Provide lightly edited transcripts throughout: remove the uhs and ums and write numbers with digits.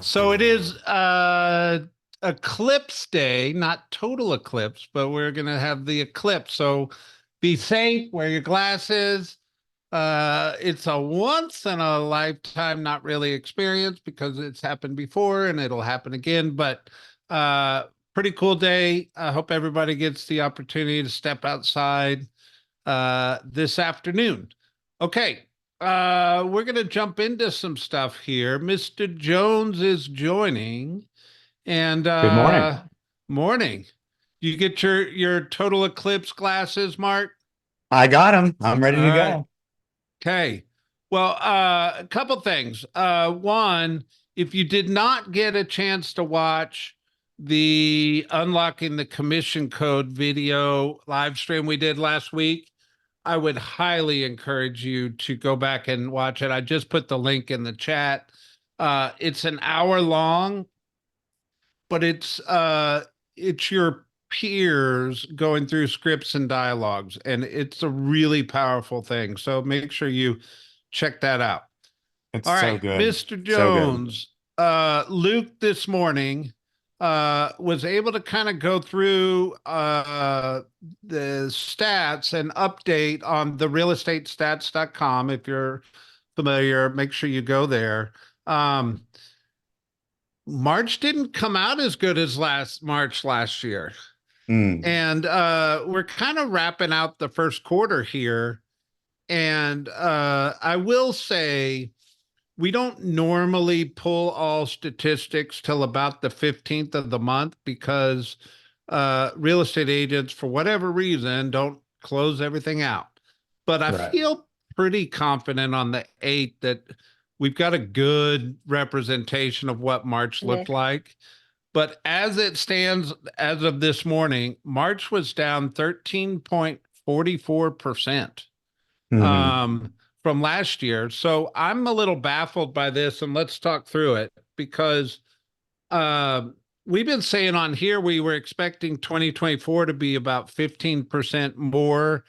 So it is eclipse day, not total eclipse, but we're going to have the eclipse. So be safe, wear your glasses. It's a once in a lifetime, not really experience because it's happened before and it'll happen again, but pretty cool day. I hope everybody gets the opportunity to step outside this afternoon. Okay. We're going to jump into some stuff here. Mr. Jones is joining, and Good morning. morning. You get your total eclipse glasses, Mark? I got him. I'm ready All to right. go. Okay. Well, a couple things. One, if you did not get a chance to watch the Unlocking the Commission Code video live stream we did last week, I would highly encourage you to go back and watch it. I just put the link in the chat. It's an hour long, but it's your peers going through scripts and dialogues, and it's a really powerful thing. So make sure you check that out. It's All so right, good. Mr. So good. Jones. Luke this morning was able to kind of go through the stats and update on the realestatestats.com. If you're familiar, make sure you go there. March didn't come out as good as last March last year. Mm, And we're kind of wrapping out the first quarter here. And I will say, we don't normally pull all statistics till about the 15th of the month because real estate agents, for whatever reason, don't close everything out. But I right. feel pretty confident on the 8th that we've got a good representation of what March Yeah. looked like. But as it stands, as of this morning, March was down 13.44%. Hmm. um, from last year. So I'm a little baffled by this, and let's talk through it because uh, we've been saying on here we were expecting 2024 to be about 15% more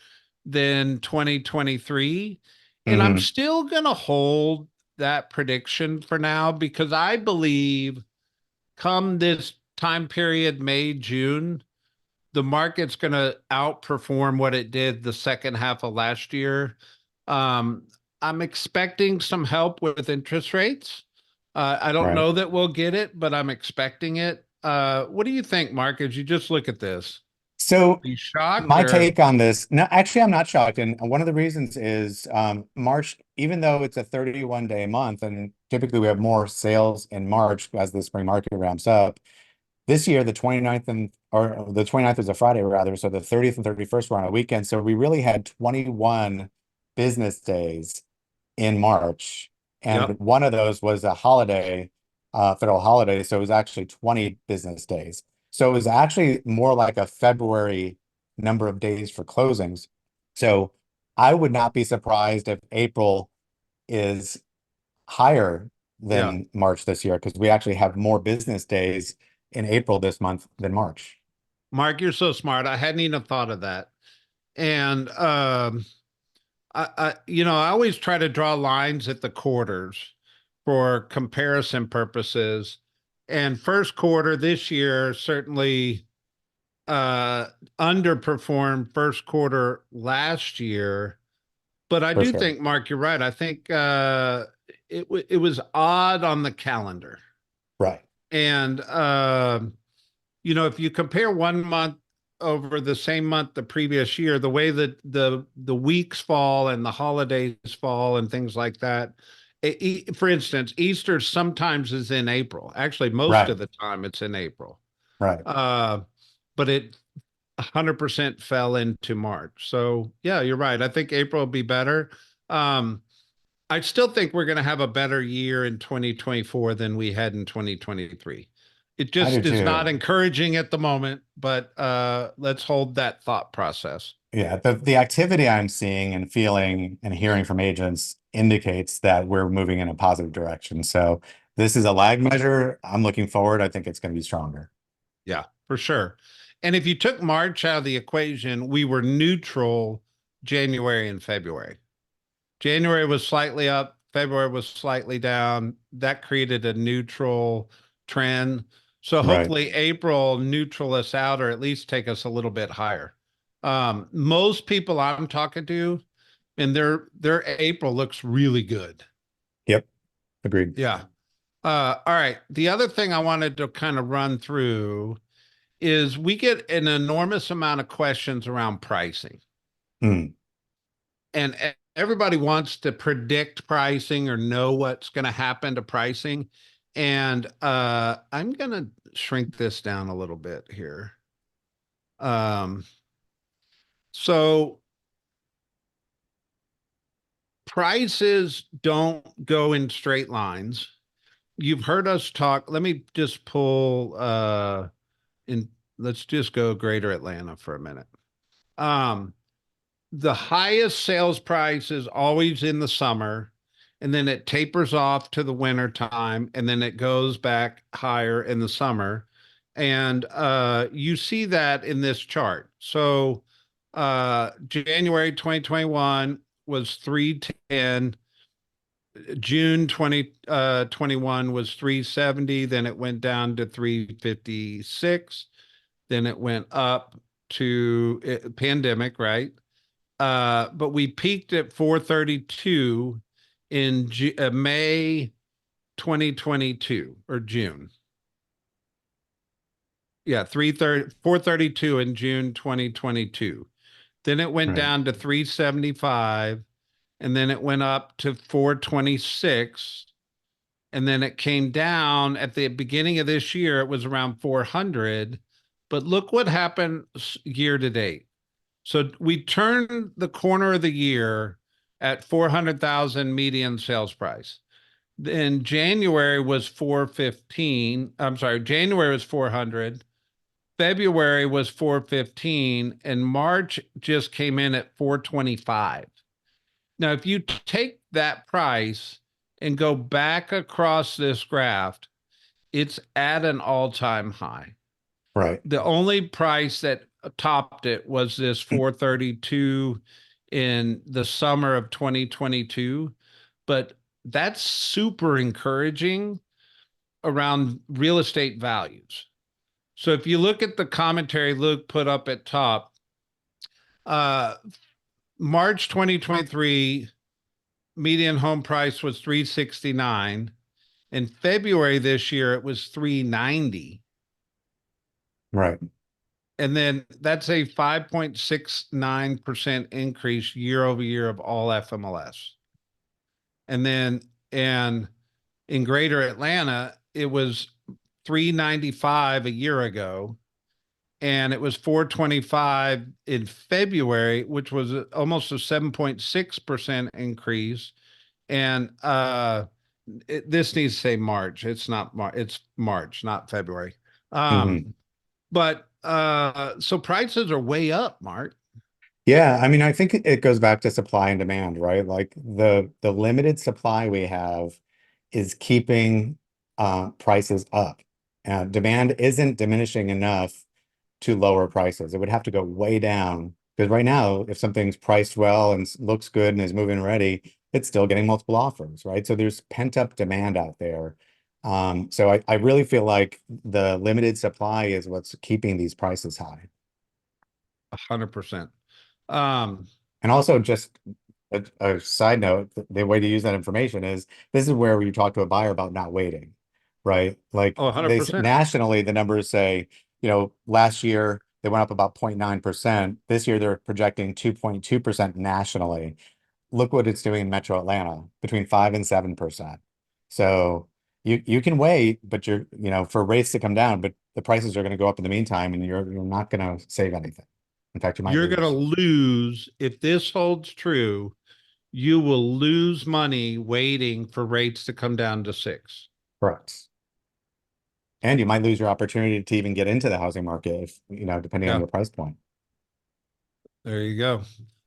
than 2023. And I'm Hmm. still going to hold that prediction for now because I believe come this time period, May, June, the market's going to outperform what it did the second half of last year. Um, I'm expecting some help with interest rates. I don't Right. know that we'll get it, but I'm expecting it. What do you think, Mark, as you just look at this? So Are you shocked my or? take on this, no, actually, I'm not shocked. And one of the reasons is March, even though it's a 31-day month, and typically we have more sales in March as the spring market ramps up. This year, the 29th or the 29th is a Friday rather, so the 30th and 31st were on a weekend. So we really had 21 business days in March, and Yep. one of those was a holiday, federal holiday. So it was actually 20 business days. So it was actually more like a February number of days for closings. So I would not be surprised if April is higher Yeah. than March this year because we actually have more business days in April this month than March. Mark, you're so smart. I hadn't even thought of that. And I always try to draw lines at the quarters for comparison purposes. And first quarter this year certainly uh underperformed first quarter last year. But I For do sure. think, Mark, you're right. I think it was odd on the calendar. Right. And if you compare one month over the same month the previous year, the way that the weeks fall and the holidays fall and things like that. For instance, Easter sometimes is in April. Actually, most Right. of the time it's in April. Right. Uh, but it 100% fell into March. So yeah, you're right. I think April will be better. Um, I still think we're going to have a better year in 2024 than we had in 2023. It I do just is not too. encouraging at the moment, but let's hold that thought process. Yeah, the activity I'm seeing and feeling and hearing from agents indicates that we're moving in a positive direction. So this is a lag measure. I'm looking forward. I think it's going to be stronger. Yeah, for sure. And if you took March out of the equation, we were neutral January and February. January was slightly up, February was slightly down. That created a neutral trend. So Right. hopefully April neutral us out, or at least take us a little bit higher. Most people I'm talking to, and their April looks really good. Yep. Agreed. Yeah. All right. The other thing I wanted to kind of run through is we get an enormous amount of questions around pricing. Mm, And everybody wants to predict pricing or know what's going to happen to pricing. And I'm going to shrink this down a little bit here. Um, so prices don't go in straight lines. You've heard us talk. Let me just pull in. Let's just go Greater Atlanta for a minute. Um, the highest sales price is always in the summer, and then it tapers off to the winter time, and then it goes back higher in the summer. And you see that in this chart. So January 2021 was 310. June 2021 was 370. Then it went down to 356. Then it went up to pandemic, right? But we peaked at 432 in May 2022 or June. Yeah, 432 in June 2022. Then it went right. down to 375, and then it went up to 426, and then it came down at the beginning of this year. It was around 400, but look what happened year to date. So we turned the corner of the year at 400,000 median sales price. Then January was 415. I'm sorry, January was 400. February was 415, and March just came in at 425. Now, if you take that price and go back across this graph, it's at an all-time high. Right. The only price that topped it was this 432 in the summer of 2022. But that's super encouraging around real estate values. So if you look at the commentary Luke put up at top, uh, March 2023 median home price was 369. In February this year, it was 390. Right. And then that's a 5.69% increase year over year of all FMLS. And then and in Greater Atlanta, it was 395 a year ago, and it was 425 in February, which was almost a 7.6% increase. And this needs to say March. It's not March. It's March, not February. Hmm. But so prices are way up, Mark. Yeah, I mean, I think it goes back to supply and demand, right? Like the limited supply we have is keeping prices up. Demand isn't diminishing enough to lower prices. It would have to go way down because right now, if something's priced well and looks good and is moving ready, it's still getting multiple offers, right? So there's pent-up demand out there. So I really feel like the limited supply is what's keeping these prices high. 100%. Um, And also just a side note, the way to use that information is this is where you talk to a buyer about not waiting, right? Like oh, nationally, the numbers say, last year they went up about 0.9%. This year they're projecting 2.2% nationally. Look what it's doing in Metro Atlanta, between 5 and 7%. So you can wait, but for rates to come down, but the prices are going to go up in the meantime, and you're not going to save anything. In fact, you might you're going to lose. lose if this holds true. You will lose money waiting for rates to come down to 6. Correct. And you might lose your opportunity to even get into the housing market if, depending on Yeah, your price point. there you go.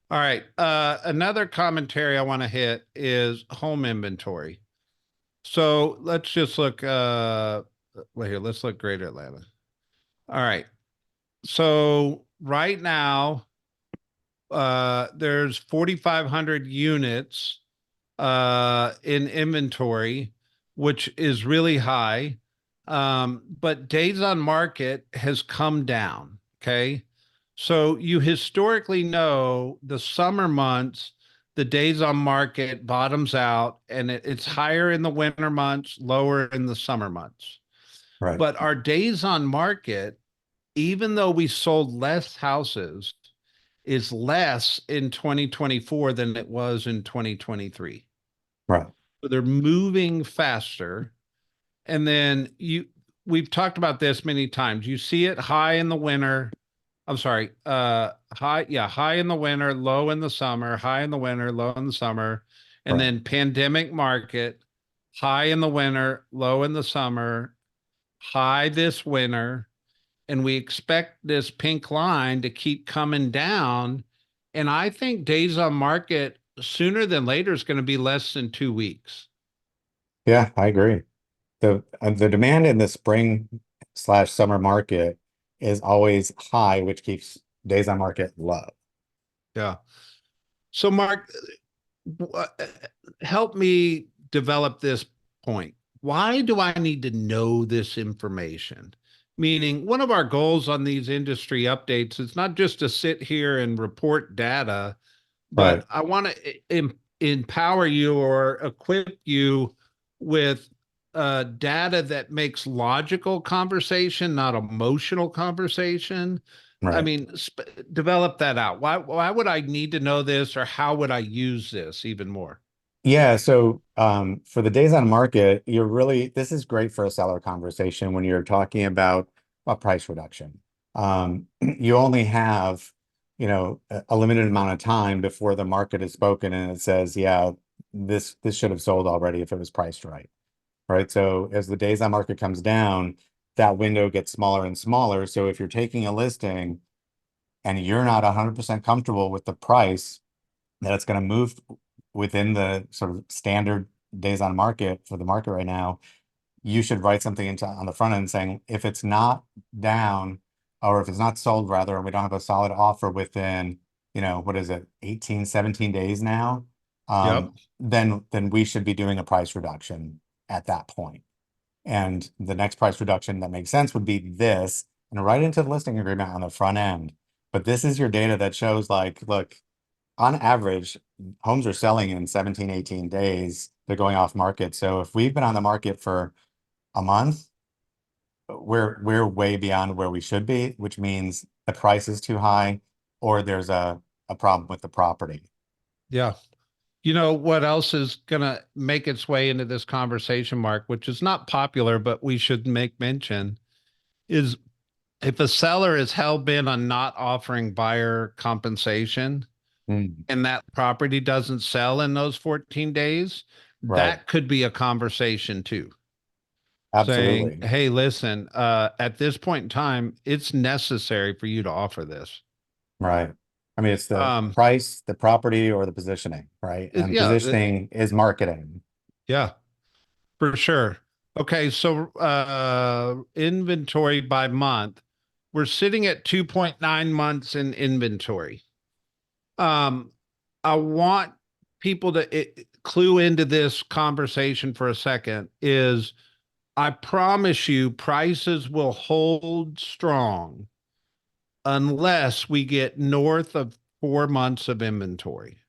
All right. Another commentary I want to hit is home inventory. So let's just look. Well, here, let's look Greater Atlanta. All right. So right now, there's 4,500 units in inventory, which is really high. But days on market has come down. Okay. So you historically know the summer months, the days on market bottoms out and it's higher in the winter months, lower in the summer months. Right. But our days on market, even though we sold less houses, is less in 2024 than it was in 2023. Right. So they're moving faster. And then we've talked about this many times. You see it high in the winter. I'm sorry, high in the winter, low in the summer, high in the winter, low in the summer. And Right. then pandemic market, high in the winter, low in the summer, high this winter, and we expect this pink line to keep coming down. And I think days on market sooner than later is going to be less than 2 weeks. Yeah, I agree. The demand in the spring/summer market is always high, which keeps days on market low. Yeah. So, Mark, help me develop this point. Why do I need to know this information? Meaning, one of our goals on these industry updates is not just to sit here and report data, Right. but I want to empower you or equip you with data that makes logical conversation, not emotional conversation. I Right. mean, develop that out. Why would I need to know this, or how would I use this even more? Yeah, so for the days on market, this is great for a seller conversation when you're talking about a price reduction. You only have, a limited amount of time before the market is spoken and it says, yeah, this should have sold already if it was priced right. Right. So as the days on market comes down, that window gets smaller and smaller. So if you're taking a listing and you're not 100% comfortable with the price that it's going to move within the sort of standard days on market for the market right now, you should write something into on the front end saying if it's not down or if it's not sold rather, and we don't have a solid offer within, what is it, 18, 17 days now, Yep. then we should be doing a price reduction at that point. And the next price reduction that makes sense would be this, and write into the listing agreement on the front end. But this is your data that shows like, look, on average, homes are selling in 17, 18 days. They're going off market. So if we've been on the market for a month, we're way beyond where we should be, which means the price is too high or there's a problem with the property. Yeah. You know what else is going to make its way into this conversation, Mark, which is not popular, but we should make mention, is if a seller is hell bent on not offering buyer compensation Mm, and that property doesn't sell in those 14 days, right. that could be a conversation too. Saying, Absolutely. hey, listen, at this point in time, it's necessary for you to offer this. Right. I mean, it's the Um, price, the property, or the positioning, right? And yeah, positioning is marketing. yeah, for sure. Okay, so inventory by month, we're sitting at 2.9 months in inventory. Um, I want people to clue into this conversation for a second. Is I promise you, prices will hold strong unless we get north of 4 months of inventory.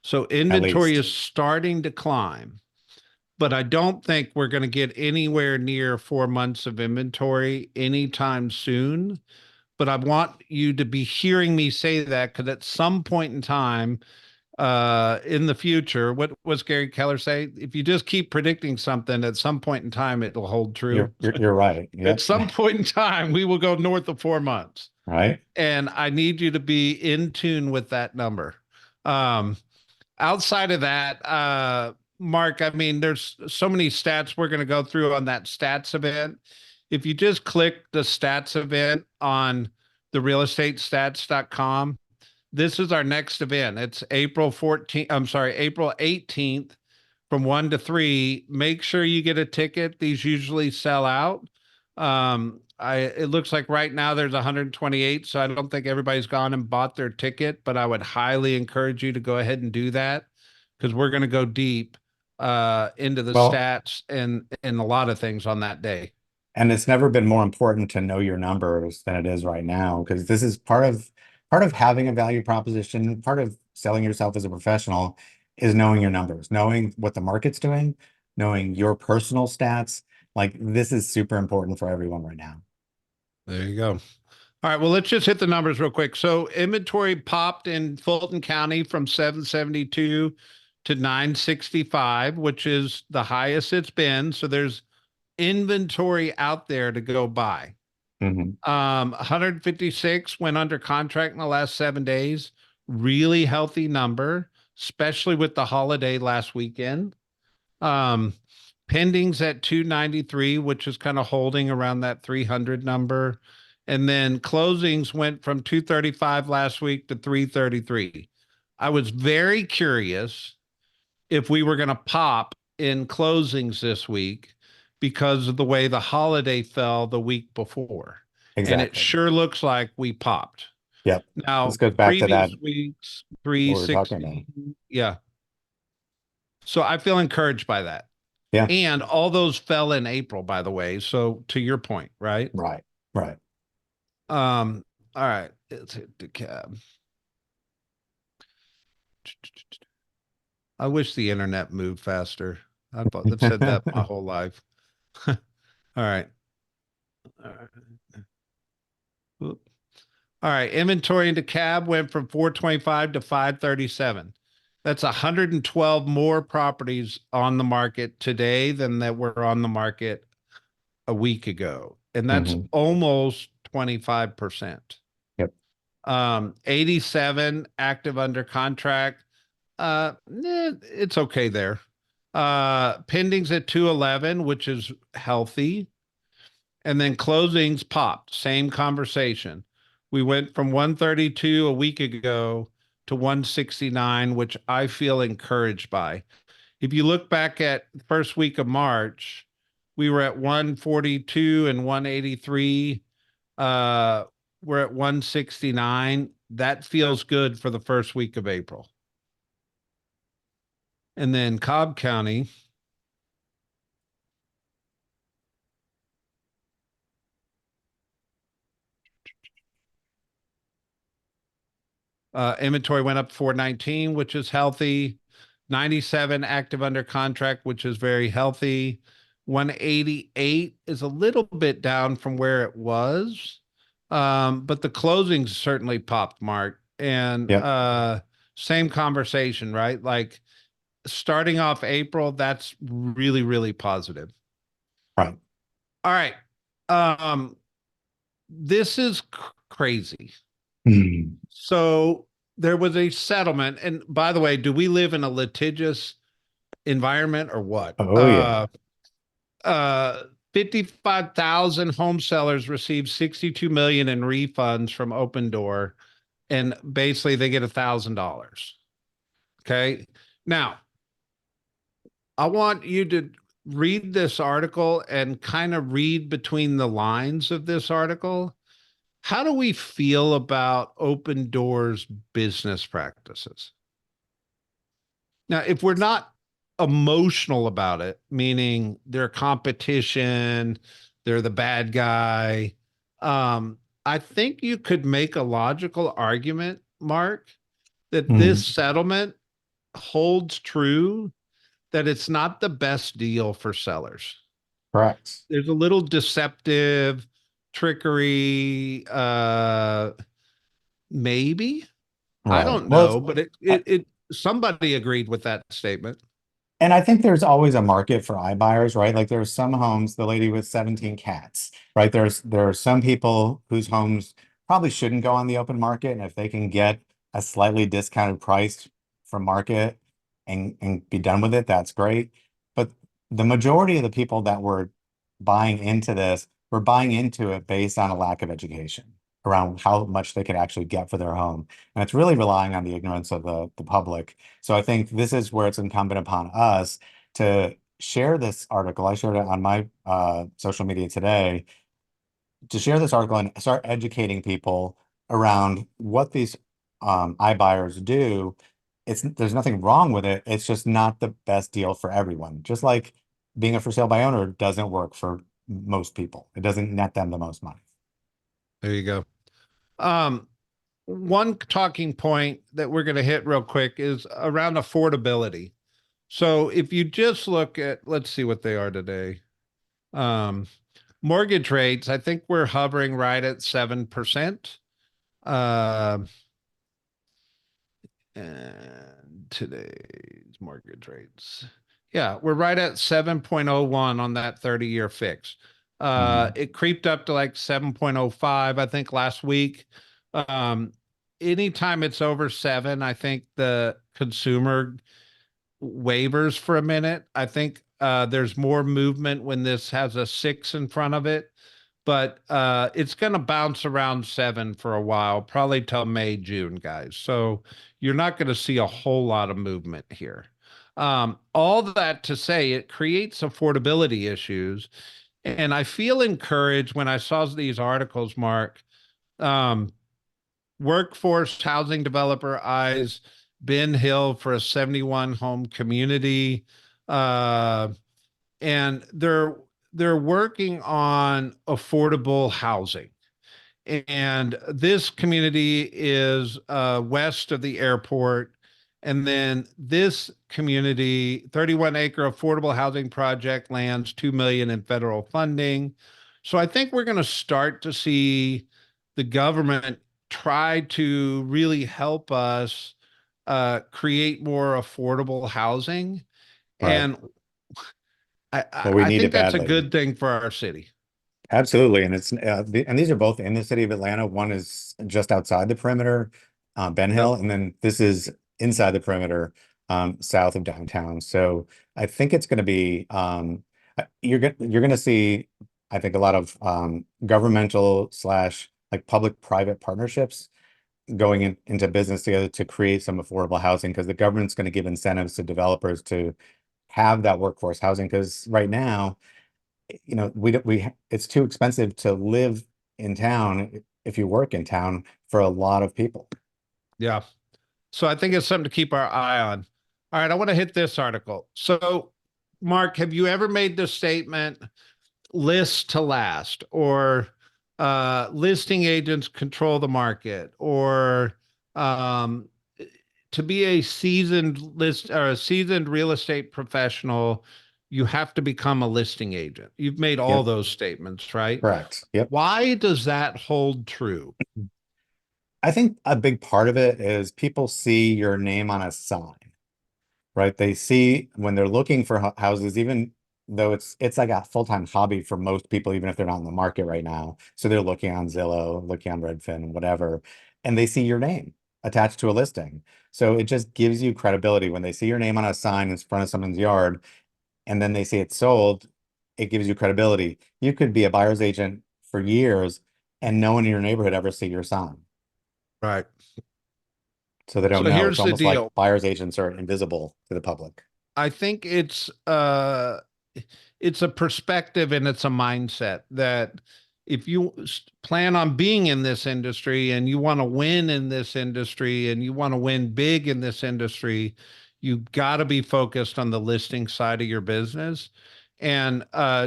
So At inventory least. is starting to climb, but I don't think we're going to get anywhere near 4 months of inventory anytime soon. But I want you to be hearing me say that because at some point in time, in the future, what was Gary Keller say? If you just keep predicting something, at some point in time, it'll hold true. You're right. At Yep. some point in time, we will go north of 4 months. Right. And I need you to be in tune with that number. Um, Outside of that, Mark, I mean, there's so many stats we're going to go through on that stats event. If you just click the stats event on the realestatestats.com, this is our next event. It's April 14th. I'm sorry, April 18th from 1 to 3. Make sure you get a ticket. These usually sell out. It looks like right now there's 128, so I don't think everybody's gone and bought their ticket, but I would highly encourage you to go ahead and do that because we're going to go deep into the Well, stats and a lot of things on that day. and it's never been more important to know your numbers than it is right now, because this is part of having a value proposition, part of selling yourself as a professional is knowing your numbers, knowing what the market's doing, knowing your personal stats. Like this is super important for everyone right now. There you go. All right, well, let's just hit the numbers real quick. So inventory popped in Fulton County from 772 to 965, which is the highest it's been. So there's inventory out there to go buy. Mhm. 156 went under contract in the last 7 days. Really healthy number, especially with the holiday last weekend. Um, Pendings at 293, which is kind of holding around that 300 number. And then closings went from 235 last week to 333. I was very curious if we were going to pop in closings this week because of the way the holiday fell the week before. And it Exactly. sure looks like we popped. Yep. This Now, goes back to that, previous weeks, what we were talking about. 360. Yeah. So I feel encouraged by that. Yeah. And all those fell in April, by the way. So to your point, right? Right. Right. Um, all right, let's hit the cab. I wish the internet moved faster. I've said that my whole life. All right. All right. Oop. All right. Inventory into cab went from 425 to 537. That's 112 more properties on the market today than that were on the market a week ago. And that's Mhm. almost 25%. Yep. 87 active under contract. It's okay there. Pendings at 211, which is healthy. And then closings popped. Same conversation. We went from 132 a week ago to 169, which I feel encouraged by. If you look back at the first week of March, we were at 142 and 183. Uh, we're at 169. That feels good for the first week of April. And then Cobb County, inventory went up 419, which is healthy. 97 active under contract, which is very healthy. 188 is a little bit down from where it was. But the closings certainly popped, Mark. And Yep. same conversation, right? Like starting off April, that's really, really positive. Right. All right. Um, this is crazy. Mhm. So there was a settlement. And by the way, do we live in a litigious environment or what? Oh yeah. Uh 55,000 home sellers received 62 million in refunds from Open Door, and basically they get $1,000. Okay. Now, I want you to read this article and kind of read between the lines of this article. How do we feel about Open Doors business practices? Now, if we're not emotional about it, meaning they're competition, they're the bad guy, I think you could make a logical argument, Mark, that this Mhm. settlement holds true, that it's not the best deal for sellers. Correct. There's a little deceptive trickery, maybe. I Right. don't Well, know, but it somebody agreed with that statement. and I think there's always a market for iBuyers, right? Like there's some homes, the lady with 17 cats, right? There are some people whose homes probably shouldn't go on the open market, and if they can get a slightly discounted price from market and be done with it, that's great. But the majority of the people that were buying into this were buying into it based on a lack of education around how much they could actually get for their home. And it's really relying on the ignorance of the public. So I think this is where it's incumbent upon us to share this article. I shared it on my social media today, to share this article and start educating people around what these iBuyers do, there's nothing wrong with it. It's just not the best deal for everyone. Just like being a for sale by owner doesn't work for most people. It doesn't net them the most money. There you go. Um, One talking point that we're going to hit real quick is around affordability. So if you just look at, let's see what they are today. Um, Mortgage rates, I think we're hovering right at 7%. Uh, and today's mortgage rates. Yeah, we're right at 7.01 on that 30-year fix. Mhm. It creeped up to like 7.05, I think, last week. Um, Anytime it's over seven, I think the consumer waivers for a minute. I think there's more movement when this has a six in front of it, but it's going to bounce around seven for a while, probably till May, June, guys. So you're not going to see a whole lot of movement here. All that to say, it creates affordability issues. And I feel encouraged when I saw these articles, Mark. Um, Workforce housing developer eyes Ben Hill for a 71 home community. Uh, and they're working on affordable housing. And this community is west of the airport. And then this community, 31-acre affordable housing project, lands 2 million in federal funding. So I think we're going to start to see the government try to really help us create more affordable housing. Right. And I, Well, I we I need it think that's a badly. good thing for our city. Absolutely. And and these are both in the city of Atlanta. One is just outside the perimeter, Ben Hill, Yep. and then this is inside the perimeter, south of downtown. So I think it's going to be, you're going to see, I think, a lot of governmental slash like public-private partnerships going into business together to create some affordable housing because the government's going to give incentives to developers to have that workforce housing. Because right now, we don't, we it's too expensive to live in town if you work in town for a lot of people. Yeah. So I think it's something to keep our eye on. All right, I want to hit this article. So, Mark, have you ever made the statement list to last or listing agents control the market or um, to be a seasoned list or a seasoned real estate professional, you have to become a listing agent. You've made all Yep, those statements, right? correct. Yep. Why does that hold true? I think a big part of it is people see your name on a sign, right? They see when they're looking for houses, even though it's like a full-time hobby for most people, even if they're not in the market right now. So they're looking on Zillow, looking on Redfin, whatever, and they see your name attached to a listing. So it just gives you credibility when they see your name on a sign in front of someone's yard and then they say it's sold, it gives you credibility. You could be a buyer's agent for years and no one in your neighborhood ever see your sign. Right. So they don't So know. It's here's the almost like deal. buyer's agents are invisible to the public. I think it's a perspective and it's a mindset that if you plan on being in this industry and you want to win in this industry and you want to win big in this industry, you got to be focused on the listing side of your business. And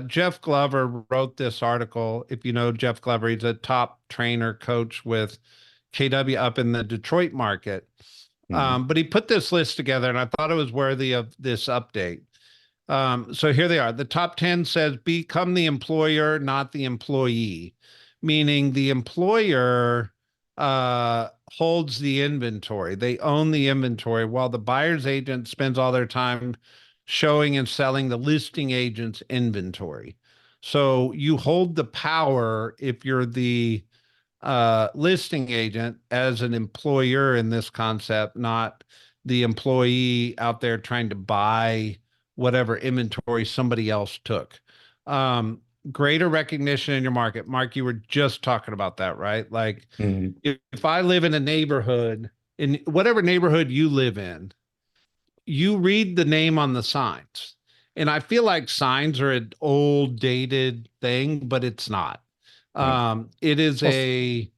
Jeff Glover wrote this article. If you know Jeff Glover, he's a top trainer coach with KW up in the Detroit market. Mhm. But he put this list together, and I thought it was worthy of this update. So here they are. The top 10 says become the employer, not the employee, meaning the employer holds the inventory. They own the inventory while the buyer's agent spends all their time showing and selling the listing agent's inventory. So you hold the power if you're the listing agent as an employer in this concept, not the employee out there trying to buy whatever inventory somebody else took. Um, Greater recognition in your market. Mark, you were just talking about that, right? Like Mhm. if I live in a neighborhood, in whatever neighborhood you live in, you read the name on the signs. And I feel like signs are an old, dated thing, but it's not. Right. It is Well, a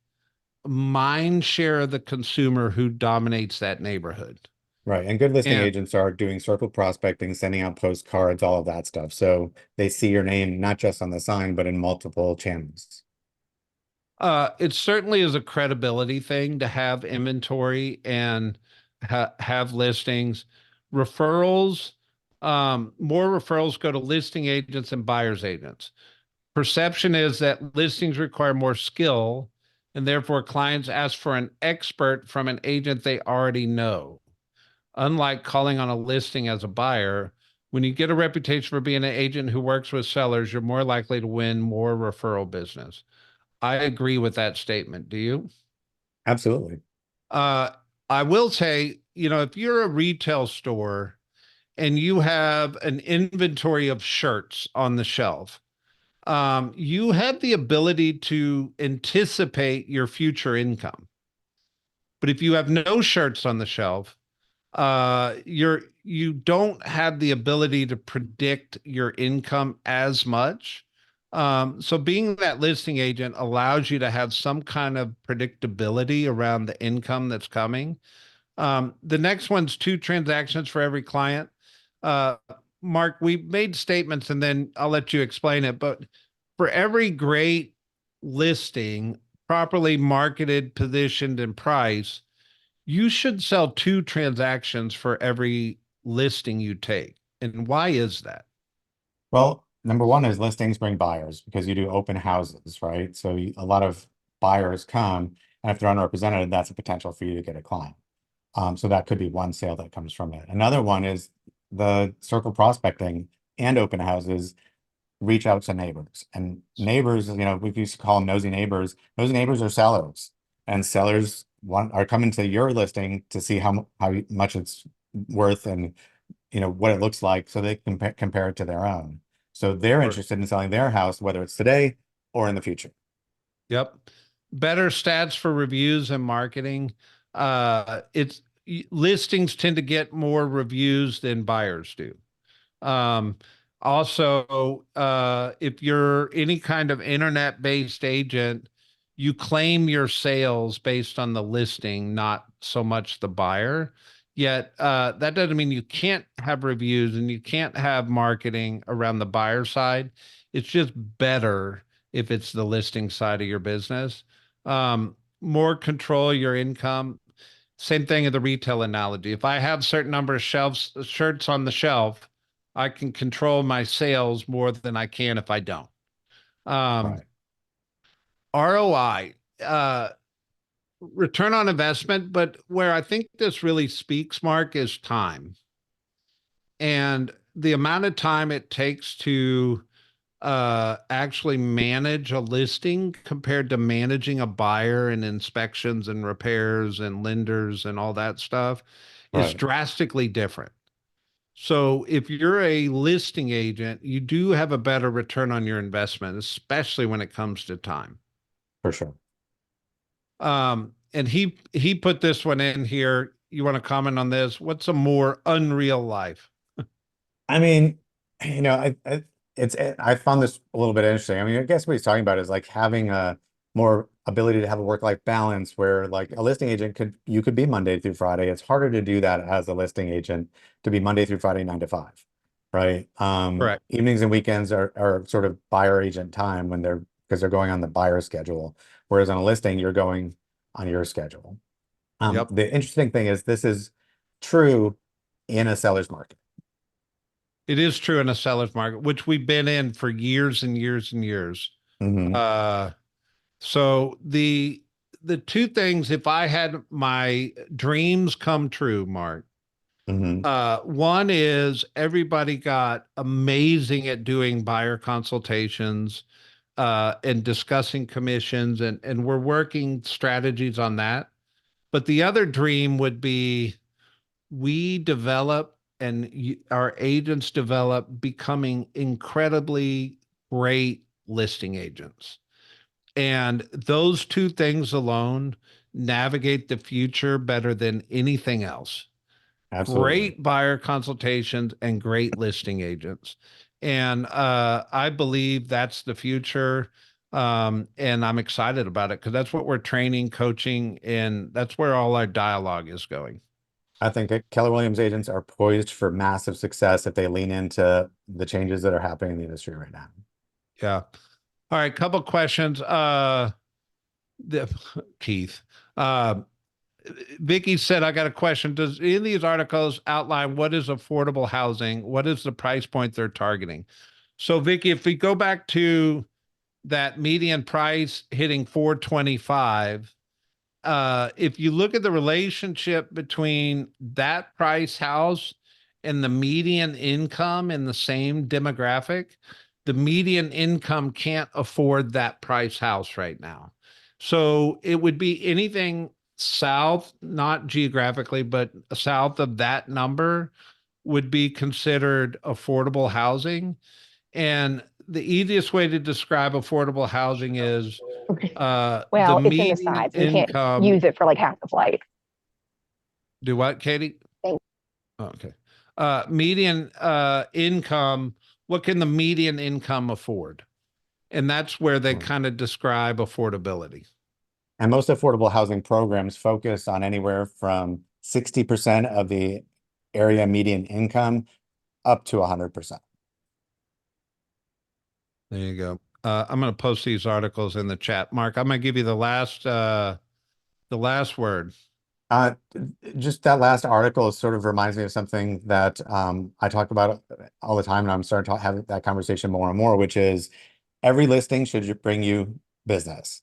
mind share of the consumer who dominates that neighborhood. Right. And good listing And agents are doing circle prospecting, sending out postcards, all of that stuff. So they see your name not just on the sign, but in multiple channels. it certainly is a credibility thing to have inventory and have listings. Referrals, more referrals go to listing agents and buyer's agents. Perception is that listings require more skill, and therefore clients ask for an expert from an agent they already know. Unlike calling on a listing as a buyer, when you get a reputation for being an agent who works with sellers, you're more likely to win more referral business. I agree with that statement. Do you? Absolutely. Uh, I will say, if you're a retail store and you have an inventory of shirts on the shelf, you have the ability to anticipate your future income. But if you have no shirts on the shelf, you don't have the ability to predict your income as much. So being that listing agent allows you to have some kind of predictability around the income that's coming. The next one's two transactions for every client. Uh, Mark, we made statements and then I'll let you explain it. But for every great listing, properly marketed, positioned, and priced, you should sell two transactions for every listing you take. And why is that? Well, number one is listings bring buyers because you do open houses, right? So a lot of buyers come, and if they're unrepresented, that's a potential for you to get a client. So that could be one sale that comes from it. Another one is the circle prospecting and open houses reach out to neighbors. And neighbors, we used to call them nosy neighbors. Nosy neighbors are sellers, and sellers are coming to your listing to see how much it's worth and what it looks like, so they can compare it to their own. So they're Or, interested in selling their house, whether it's today or in the future. yep. Better stats for reviews and marketing. It's listings tend to get more reviews than buyers do. Um, Also, if you're any kind of internet-based agent, you claim your sales based on the listing, not so much the buyer. Yet, that doesn't mean you can't have reviews and you can't have marketing around the buyer side. It's just better if it's the listing side of your business. More control your income. Same thing in the retail analogy. If I have certain number of shelves shirts on the shelf, I can control my sales more than I can if I don't. Um, Right. ROI, return on investment, but where I think this really speaks, Mark, is time and the amount of time it takes to actually manage a listing compared to managing a buyer and inspections and repairs and lenders and all that stuff is Right. drastically different. So if you're a listing agent, you do have a better return on your investment, especially when it comes to time. For sure. And he put this one in here. You want to comment on this? What's a more unreal life? I mean, I found this a little bit interesting. I mean, I guess what he's talking about is like having a more ability to have a work-life balance where like a listing agent you could be Monday through Friday. It's harder to do that as a listing agent to be Monday through Friday, 9 to 5, right? Correct. Evenings and weekends are sort of buyer agent time because they're going on the buyer schedule. Whereas on a listing, you're going on your schedule. Yep. The interesting thing is this is true in a seller's market. It is true in a seller's market, which we've been in for years and years and years. Hmm. Uh, so the two things, if I had my dreams come true, Mark, Hmm. one is everybody got amazing at doing buyer consultations and discussing commissions, and we're working strategies on that. But the other dream would be we develop and our agents develop becoming incredibly great listing agents. And those two things alone navigate the future better than anything else. Absolutely. Great buyer consultations and great listing agents. And I believe that's the future. And I'm excited about it because that's what we're training, coaching, and that's where all our dialogue is going. I think Keller Williams agents are poised for massive success if they lean into the changes that are happening in the industry right now. Yeah. All right, couple questions. The Keith. Uh, Vicky said, I got a question. Does any of these articles outline what is affordable housing? What is the price point they're targeting? So, Vicky, if we go back to that median price hitting 425, if you look at the relationship between that price house and the median income in the same demographic, the median income can't afford that price house right now. So it would be anything south, not geographically, but south of that number would be considered affordable housing. And the easiest way to describe affordable housing is Okay. the Well, it's in the median sides. We can't income. use it for like half the flight. Do what, Katie? Thank- Oh, okay. Median income. What can the median income afford? And that's where they kind of describe affordability. And most affordable housing programs focus on anywhere from 60% of the area median income up to 100%. There you go. I'm going to post these articles in the chat. Mark, I'm going to give you the last word. Uh, just that last article sort of reminds me of something that I talk about all the time, and I'm starting to have that conversation more and more, which is every listing should bring you business,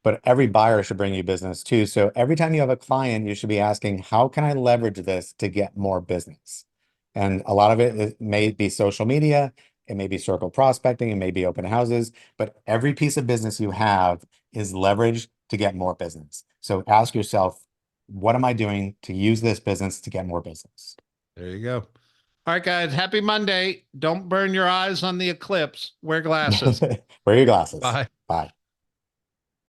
but every buyer should bring you business too. So every time you have a client, you should be asking, how can I leverage this to get more business? And a lot of it may be social media, it may be circle prospecting, it may be open houses, but every piece of business you have is leveraged to get more business. So ask yourself, what am I doing to use this business to get more business? There you go. All right, guys. Happy Monday. Don't burn your eyes on the eclipse. Wear glasses. Wear your glasses. Bye. Bye.